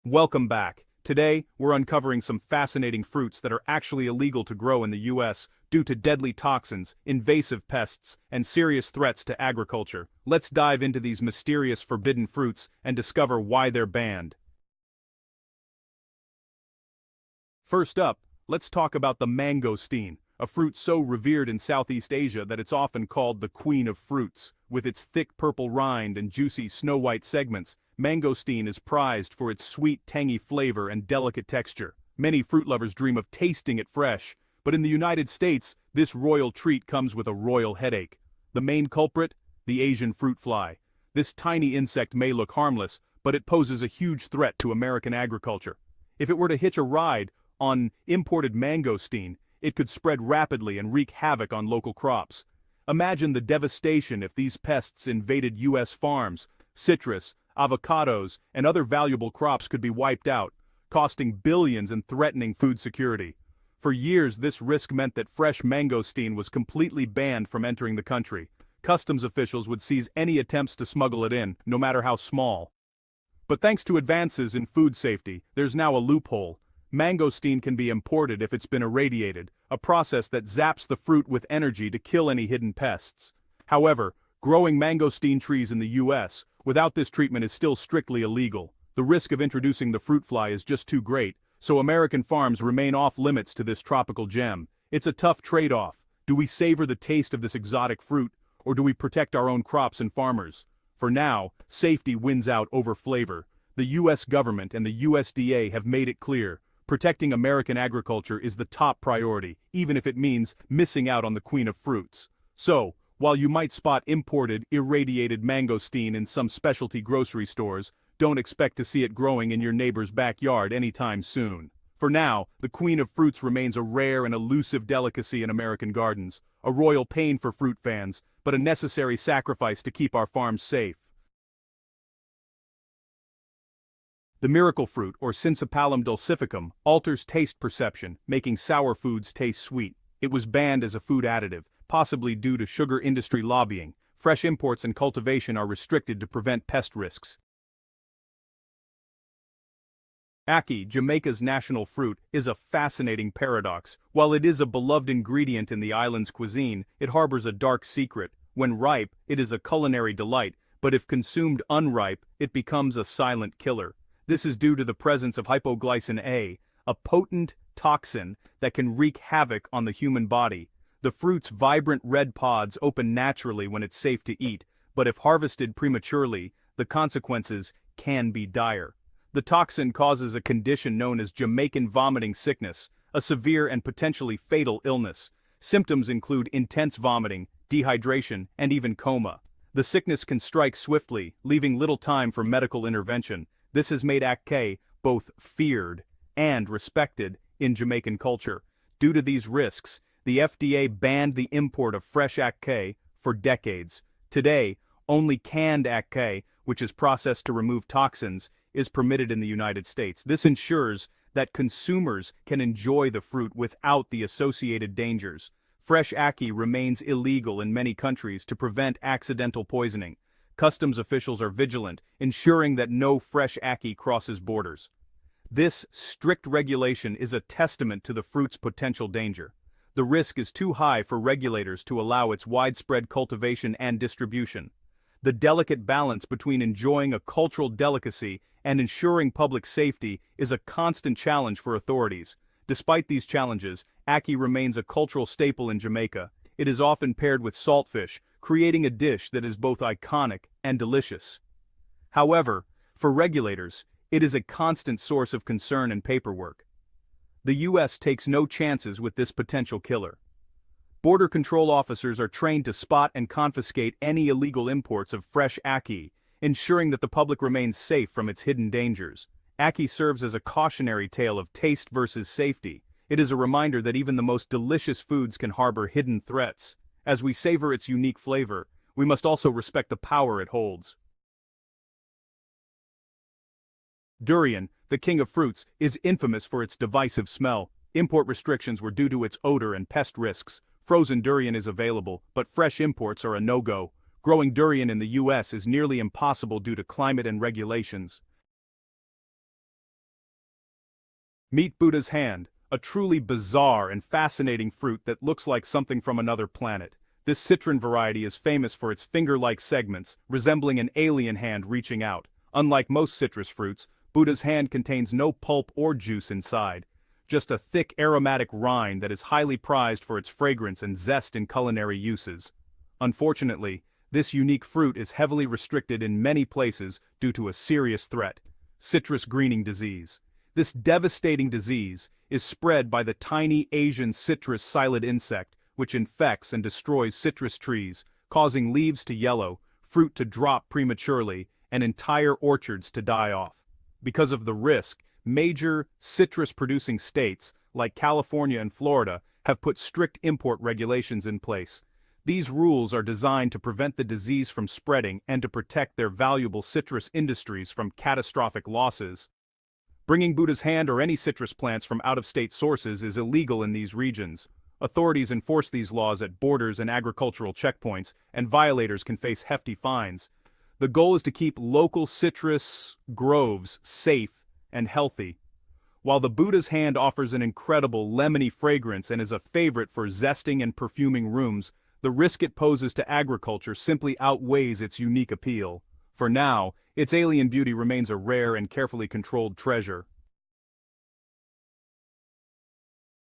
Welcome back. Today, we're uncovering some fascinating fruits that are actually illegal to grow in the US due to deadly toxins, invasive pests, and serious threats to agriculture. Let's dive into these mysterious forbidden fruits and discover why they're banned. First up, let's talk about the mangosteen, a fruit so revered in Southeast Asia that it's often called the queen of fruits. With its thick purple rind and juicy snow-white segments, mangosteen is prized for its sweet, tangy flavor and delicate texture. Many fruit lovers dream of tasting it fresh, but in the United States, this royal treat comes with a royal headache. The main culprit? The Asian fruit fly. This tiny insect may look harmless, but it poses a huge threat to American agriculture. If it were to hitch a ride on imported mangosteen, it could spread rapidly and wreak havoc on local crops. Imagine the devastation if these pests invaded U.S. farms. Citrus, avocados, and other valuable crops could be wiped out, costing billions and threatening food security. For years, this risk meant that fresh mangosteen was completely banned from entering the country. Customs officials would seize any attempts to smuggle it in, no matter how small. But thanks to advances in food safety, there's now a loophole. Mangosteen can be imported if it's been irradiated, a process that zaps the fruit with energy to kill any hidden pests. However, growing mangosteen trees in the U.S. without this treatment is still strictly illegal. The risk of introducing the fruit fly is just too great, so American farms remain off limits to this tropical gem. It's a tough trade-off. Do we savor the taste of this exotic fruit, or do we protect our own crops and farmers? For now, safety wins out over flavor. The U.S. government and the USDA have made it clear. Protecting American agriculture is the top priority, even if it means missing out on the queen of fruits. So, while you might spot imported, irradiated mangosteen in some specialty grocery stores, don't expect to see it growing in your neighbor's backyard anytime soon. For now, the queen of fruits remains a rare and elusive delicacy in American gardens, a royal pain for fruit fans, but a necessary sacrifice to keep our farms safe. The miracle fruit, or Syncypalum dulcificum, alters taste perception, making sour foods taste sweet. It was banned as a food additive, possibly due to sugar industry lobbying. Fresh imports and cultivation are restricted to prevent pest risks. Ackee, Jamaica's national fruit, is a fascinating paradox. While it is a beloved ingredient in the island's cuisine, it harbors a dark secret. When ripe, it is a culinary delight, but if consumed unripe, it becomes a silent killer. This is due to the presence of hypoglycin A, potent toxin that can wreak havoc on the human body. The fruit's vibrant red pods open naturally when it's safe to eat, but if harvested prematurely, the consequences can be dire. The toxin causes a condition known as Jamaican vomiting sickness, a severe and potentially fatal illness. Symptoms include intense vomiting, dehydration, and even coma. The sickness can strike swiftly, leaving little time for medical intervention. This has made ackee both feared and respected in Jamaican culture. Due to these risks, the FDA banned the import of fresh ackee for decades. Today, only canned ackee, which is processed to remove toxins, is permitted in the United States. This ensures that consumers can enjoy the fruit without the associated dangers. Fresh ackee remains illegal in many countries to prevent accidental poisoning. Customs officials are vigilant, ensuring that no fresh ackee crosses borders. This strict regulation is a testament to the fruit's potential danger. The risk is too high for regulators to allow its widespread cultivation and distribution. The delicate balance between enjoying a cultural delicacy and ensuring public safety is a constant challenge for authorities. Despite these challenges, ackee remains a cultural staple in Jamaica. It is often paired with saltfish, creating a dish that is both iconic and delicious. However, for regulators, it is a constant source of concern and paperwork. The U.S. takes no chances with this potential killer. Border control officers are trained to spot and confiscate any illegal imports of fresh ackee, ensuring that the public remains safe from its hidden dangers. Ackee serves as a cautionary tale of taste versus safety. It is a reminder that even the most delicious foods can harbor hidden threats. As we savor its unique flavor, we must also respect the power it holds. Durian, the king of fruits, is infamous for its divisive smell. Import restrictions were due to its odor and pest risks. Frozen durian is available, but fresh imports are a no-go. Growing durian in the U.S. is nearly impossible due to climate and regulations. Meet Buddha's hand, a truly bizarre and fascinating fruit that looks like something from another planet. This citron variety is famous for its finger-like segments, resembling an alien hand reaching out. Unlike most citrus fruits, Buddha's hand contains no pulp or juice inside, just a thick aromatic rind that is highly prized for its fragrance and zest in culinary uses. Unfortunately, this unique fruit is heavily restricted in many places due to a serious threat: citrus greening disease. This devastating disease is spread by the tiny Asian citrus psyllid insect, which infects and destroys citrus trees, causing leaves to yellow, fruit to drop prematurely, and entire orchards to die off. Because of the risk, major citrus-producing states, like California and Florida, have put strict import regulations in place. These rules are designed to prevent the disease from spreading and to protect their valuable citrus industries from catastrophic losses. Bringing Buddha's hand or any citrus plants from out-of-state sources is illegal in these regions. Authorities enforce these laws at borders and agricultural checkpoints, and violators can face hefty fines. The goal is to keep local citrus groves safe and healthy. While the Buddha's hand offers an incredible lemony fragrance and is a favorite for zesting and perfuming rooms, the risk it poses to agriculture simply outweighs its unique appeal. For now, its alien beauty remains a rare and carefully controlled treasure.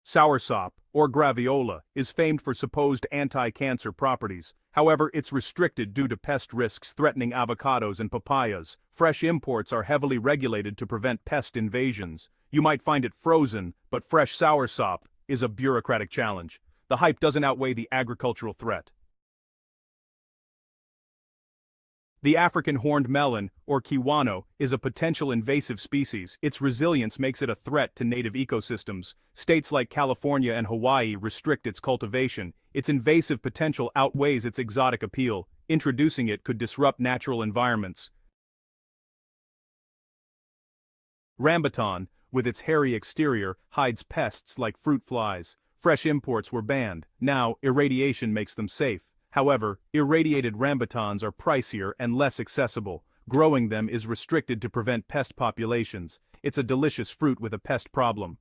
Soursop, or graviola, is famed for supposed anti-cancer properties. However, it's restricted due to pest risks threatening avocados and papayas. Fresh imports are heavily regulated to prevent pest invasions. You might find it frozen, but fresh soursop is a bureaucratic challenge. The hype doesn't outweigh the agricultural threat. The African horned melon, or kiwano, is a potential invasive species. Its resilience makes it a threat to native ecosystems. States like California and Hawaii restrict its cultivation. Its invasive potential outweighs its exotic appeal. Introducing it could disrupt natural environments. Rambutan, with its hairy exterior, hides pests like fruit flies. Fresh imports were banned. Now, irradiation makes them safe. However, irradiated rambutans are pricier and less accessible. Growing them is restricted to prevent pest populations. It's a delicious fruit with a pest problem.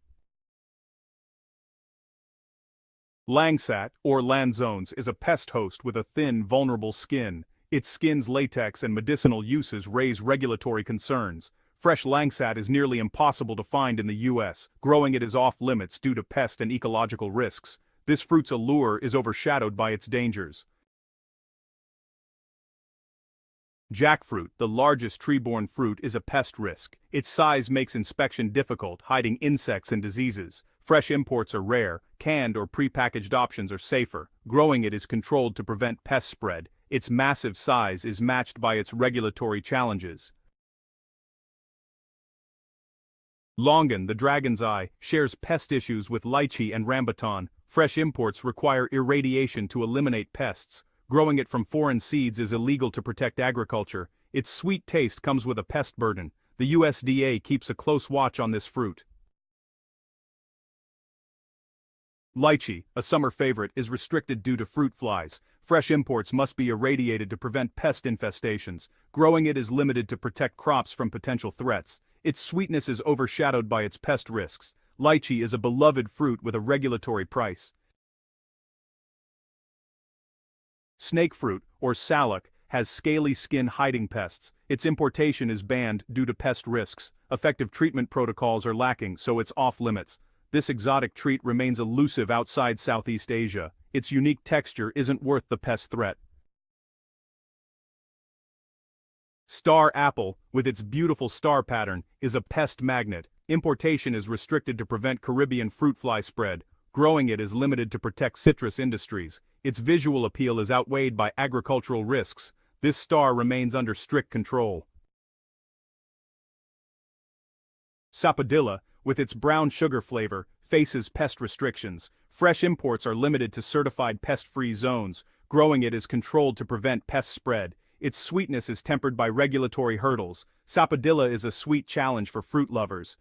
Langsat, or lanzones, is a pest host with a thin, vulnerable skin. Its skin's latex and medicinal uses raise regulatory concerns. Fresh langsat is nearly impossible to find in the U.S. Growing it is off-limits due to pest and ecological risks. This fruit's allure is overshadowed by its dangers. Jackfruit, the largest tree-borne fruit, is a pest risk. Its size makes inspection difficult, hiding insects and diseases. Fresh imports are rare. Canned or pre-packaged options are safer. Growing it is controlled to prevent pest spread. Its massive size is matched by its regulatory challenges. Longan, the dragon's eye, shares pest issues with lychee and rambutan. Fresh imports require irradiation to eliminate pests. Growing it from foreign seeds is illegal to protect agriculture. Its sweet taste comes with a pest burden. The USDA keeps a close watch on this fruit. Lychee, a summer favorite, is restricted due to fruit flies. Fresh imports must be irradiated to prevent pest infestations. Growing it is limited to protect crops from potential threats. Its sweetness is overshadowed by its pest risks. Lychee is a beloved fruit with a regulatory price. Snakefruit, or salak, has scaly skin hiding pests. Its importation is banned due to pest risks. Effective treatment protocols are lacking, so it's off-limits. This exotic treat remains elusive outside Southeast Asia. Its unique texture isn't worth the pest threat. Star apple, with its beautiful star pattern, is a pest magnet. Importation is restricted to prevent Caribbean fruit fly spread. Growing it is limited to protect citrus industries. Its visual appeal is outweighed by agricultural risks. This star remains under strict control. Sapodilla, with its brown sugar flavor, faces pest restrictions. Fresh imports are limited to certified pest-free zones. Growing it is controlled to prevent pest spread. Its sweetness is tempered by regulatory hurdles. Sapodilla is a sweet challenge for fruit lovers.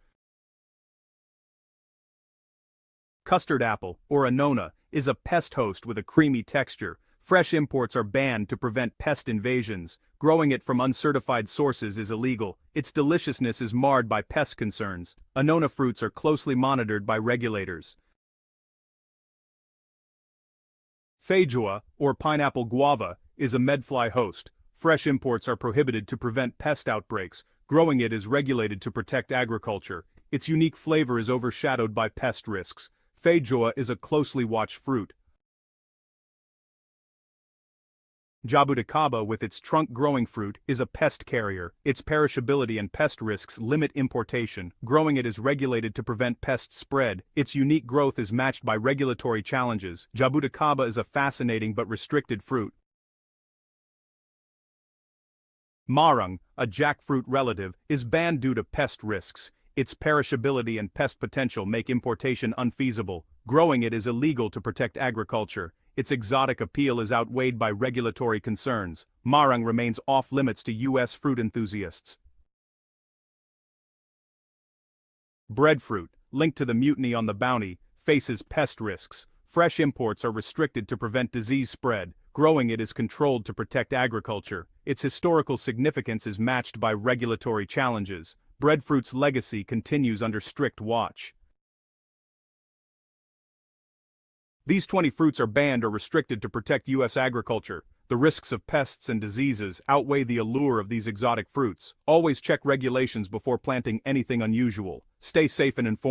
Custard apple, or annona, is a pest host with a creamy texture. Fresh imports are banned to prevent pest invasions. Growing it from uncertified sources is illegal. Its deliciousness is marred by pest concerns. Annona fruits are closely monitored by regulators. Feijoa, or pineapple guava, is a medfly host. Fresh imports are prohibited to prevent pest outbreaks. Growing it is regulated to protect agriculture. Its unique flavor is overshadowed by pest risks. Feijoa is a closely watched fruit. Jabuticaba, with its trunk-growing fruit, is a pest carrier. Its perishability and pest risks limit importation. Growing it is regulated to prevent pest spread. Its unique growth is matched by regulatory challenges. Jabuticaba is a fascinating but restricted fruit. Marang, a jackfruit relative, is banned due to pest risks. Its perishability and pest potential make importation unfeasible. Growing it is illegal to protect agriculture. Its exotic appeal is outweighed by regulatory concerns. Marang remains off-limits to U.S. fruit enthusiasts. Breadfruit, linked to the mutiny on the Bounty, faces pest risks. Fresh imports are restricted to prevent disease spread. Growing it is controlled to protect agriculture. Its historical significance is matched by regulatory challenges. Breadfruit's legacy continues under strict watch. These 20 fruits are banned or restricted to protect U.S. agriculture. The risks of pests and diseases outweigh the allure of these exotic fruits. Always check regulations before planting anything unusual. Stay safe and informed.